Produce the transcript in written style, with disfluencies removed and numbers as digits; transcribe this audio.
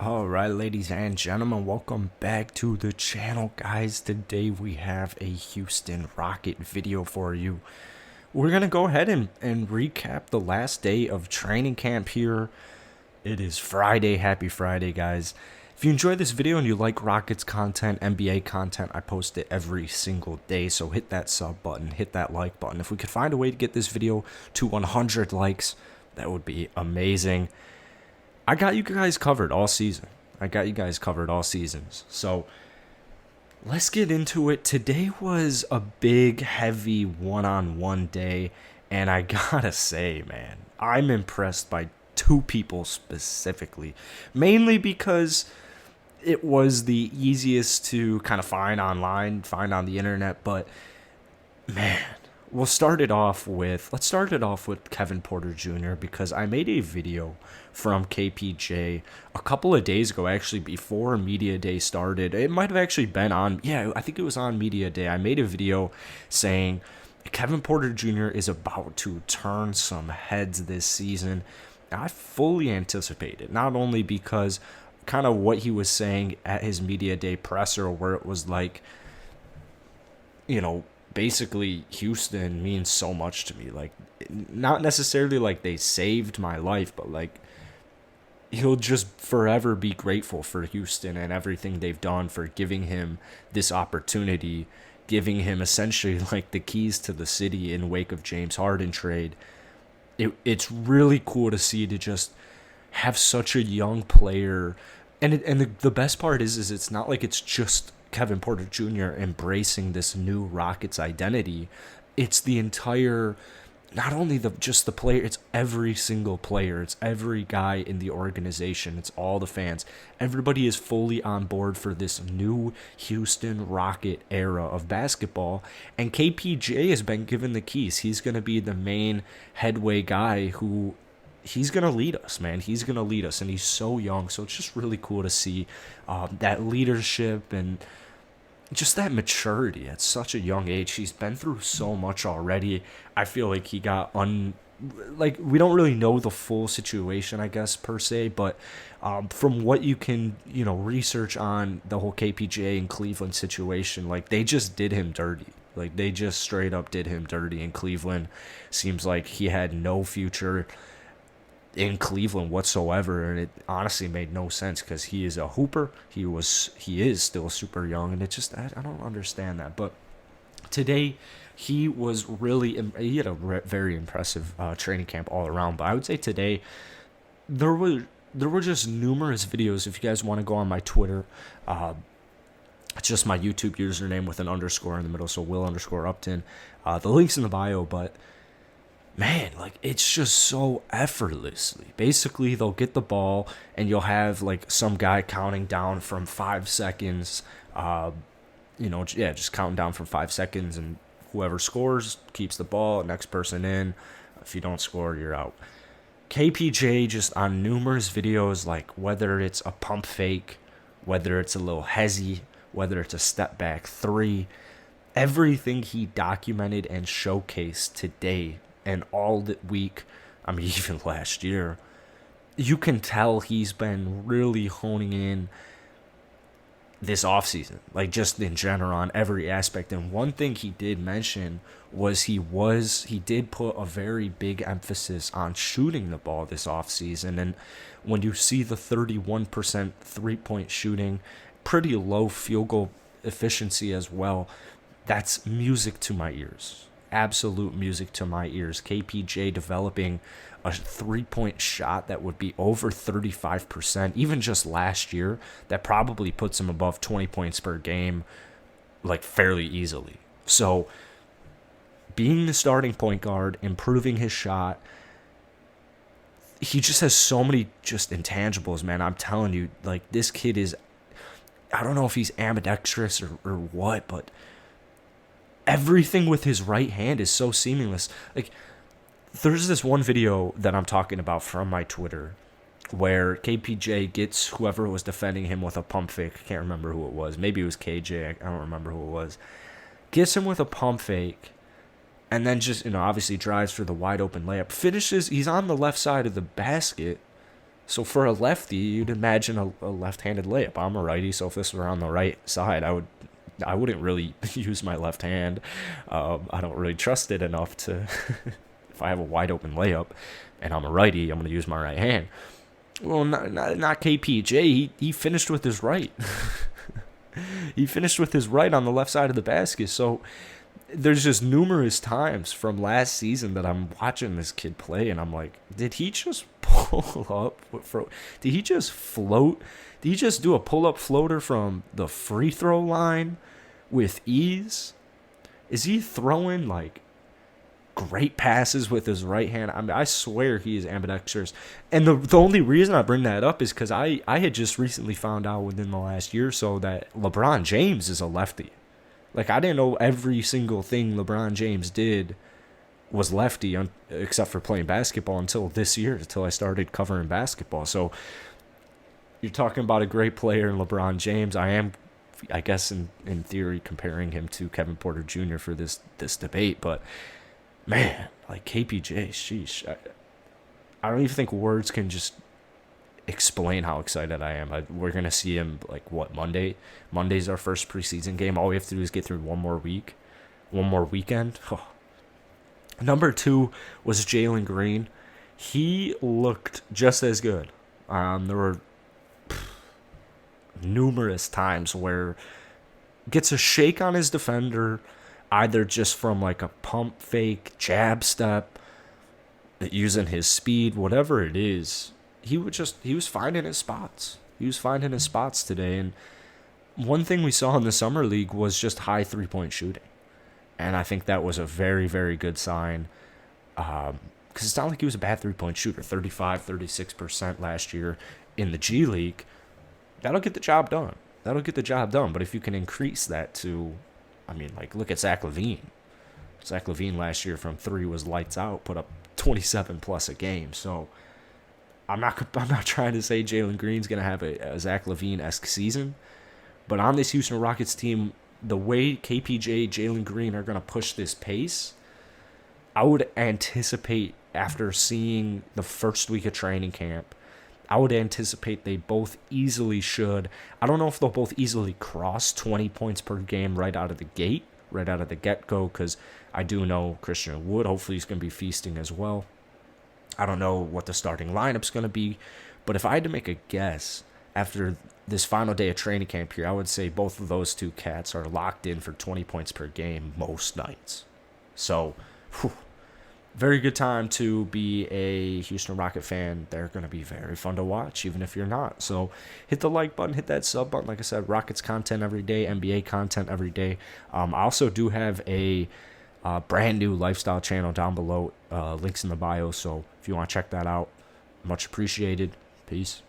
Alright, ladies and gentlemen, welcome back to the channel, guys. Today we have a Houston Rocket video for you. We're going to go ahead and recap the last day of training camp here. It is Friday. Happy Friday, guys. If you enjoy this video and you like Rockets content, NBA content, I post it every single day. So hit that sub button, hit that like button. If we could find a way to get this video to 100 likes, that would be amazing. I got you guys covered all season. So let's get into it. Today was a big, heavy one-on-one day, and I gotta say, man, I'm impressed by two people specifically, mainly because it was the easiest to kind of find online, find on the internet, but man, let's start it off with Kevin Porter Jr. because I made a video from KPJ a couple of days ago, actually before Media Day started. It might have actually been on, I think it was on Media Day. I made a video saying Kevin Porter Jr. is about to turn some heads this season. I fully anticipate it, not only because kind of what he was saying at his Media Day presser, where it was like, basically Houston means so much to me. Like, not necessarily like they saved my life, but like he'll just forever be grateful for Houston and everything they've done for giving him this opportunity, giving him essentially like the keys to the city in wake of James Harden trade. It's really cool to see, to just have such a young player. And the best part is it's not like it's just Kevin Porter Jr. embracing this new Rockets identity. It's the entire, not only just the player, it's every single player. It's every guy in the organization. It's all the fans. Everybody is fully on board for this new Houston Rocket era of basketball. And KPJ has been given the keys. He's going to be the main headway guy who, he's going to lead us, man. He's going to lead us, and he's so young. So it's just really cool to see that leadership and just that maturity at such a young age. He's been through so much already. I feel like he got we don't really know the full situation, I guess, per se, but from what you can, research on the whole KPJ and Cleveland situation, like, they just did him dirty. Like, they just straight up did him dirty in Cleveland. Seems like he had no future in Cleveland whatsoever, and it honestly made no sense because he is a hooper. He is still super young, and it just, I don't understand that. But today he had a very impressive training camp all around. But I would say today there were just numerous videos. If you guys want to go on my Twitter, it's just my YouTube username with an underscore in the middle, so Will_Upton. The link's in the bio, but man, like, it's just so effortlessly. Basically, they'll get the ball, and you'll have, like, some guy counting down from 5 seconds. Just counting down from 5 seconds, and whoever scores keeps the ball, next person in. If you don't score, you're out. KPJ just on numerous videos, like, whether it's a pump fake, whether it's a little hezzy, whether it's a step back three, everything he documented and showcased today and all that week, I mean, even last year, you can tell he's been really honing in this offseason, like, just in general on every aspect. And one thing he did mention was he did put a very big emphasis on shooting the ball this offseason. And when you see the 31% three-point shooting, pretty low field goal efficiency as well, that's music to my ears. Absolute music to my ears. KPJ developing a three-point shot that would be over 35%, even just last year. That probably puts him above 20 points per game, like, fairly easily. So, being the starting point guard, improving his shot, he just has so many just intangibles, man. I'm telling you, like, this kid is, I don't know if he's ambidextrous or what, but everything with his right hand is so seamless. Like, there's this one video that I'm talking about from my Twitter where KPJ gets whoever was defending him with a pump fake. I can't remember who it was. Maybe it was KJ. I don't remember who it was. Gets him with a pump fake, and then just, obviously drives for the wide open layup. Finishes, he's on the left side of the basket, So for a lefty, you'd imagine a left-handed layup. I'm a righty, so if this were on the right side, I wouldn't really use my left hand. I don't really trust it enough to. If I have a wide open layup, and I'm a righty, I'm gonna use my right hand. Well, not KPJ. He finished with his right. He finished with his right on the left side of the basket. So there's just numerous times from last season that I'm watching this kid play, and I'm like, did he just pull up? Did he just float? Did he just do a pull-up floater from the free throw line with ease? Is he throwing like great passes with his right hand? I mean, I swear he is ambidextrous. And the only reason I bring that up is because I had just recently found out within the last year or so that LeBron James is a lefty. Like, I didn't know every single thing LeBron James did was lefty, except for playing basketball until this year, until I started covering basketball. So you're talking about a great player in LeBron James. I guess, in theory, comparing him to Kevin Porter Jr. for this debate. But, man, like KPJ, sheesh. I don't even think words can just explain how excited I am. We're going to see him, like, what, Monday? Monday's our first preseason game. All we have to do is get through one more weekend. Oh. Number 2 was Jalen Green. He looked just as good. There were numerous times where gets a shake on his defender, either just from like a pump fake, jab step, using his speed, whatever it is. He was finding his spots. He was finding his spots today. And one thing we saw in the summer league was just high 3-point shooting. And I think that was a very, very good sign. Because it's not like he was a bad 3-point shooter. 35-36% last year in the G League. That'll get the job done. But if you can increase that to, I mean, like, look at Zach LaVine. Zach LaVine last year from 3 was lights out, put up 27 plus a game. So I'm not trying to say Jalen Green's going to have a Zach LaVine-esque season. But on this Houston Rockets team, the way KPJ, Jalen Green are going to push this pace, I would anticipate, after seeing the first week of training camp, I would anticipate they both easily should. I don't know if they'll both easily cross 20 points per game right out of the get-go, because I do know Christian Wood, hopefully he's going to be feasting as well. I don't know what the starting lineup's going to be, but if I had to make a guess, after this final day of training camp here, I would say both of those two cats are locked in for 20 points per game most nights. So, very good time to be a Houston Rocket fan. They're going to be very fun to watch, even if you're not. So hit the like button, hit that sub button. Like I said, Rockets content every day, NBA content every day. I also do have a brand new lifestyle channel down below. Links in the bio. So if you want to check that out, much appreciated. Peace.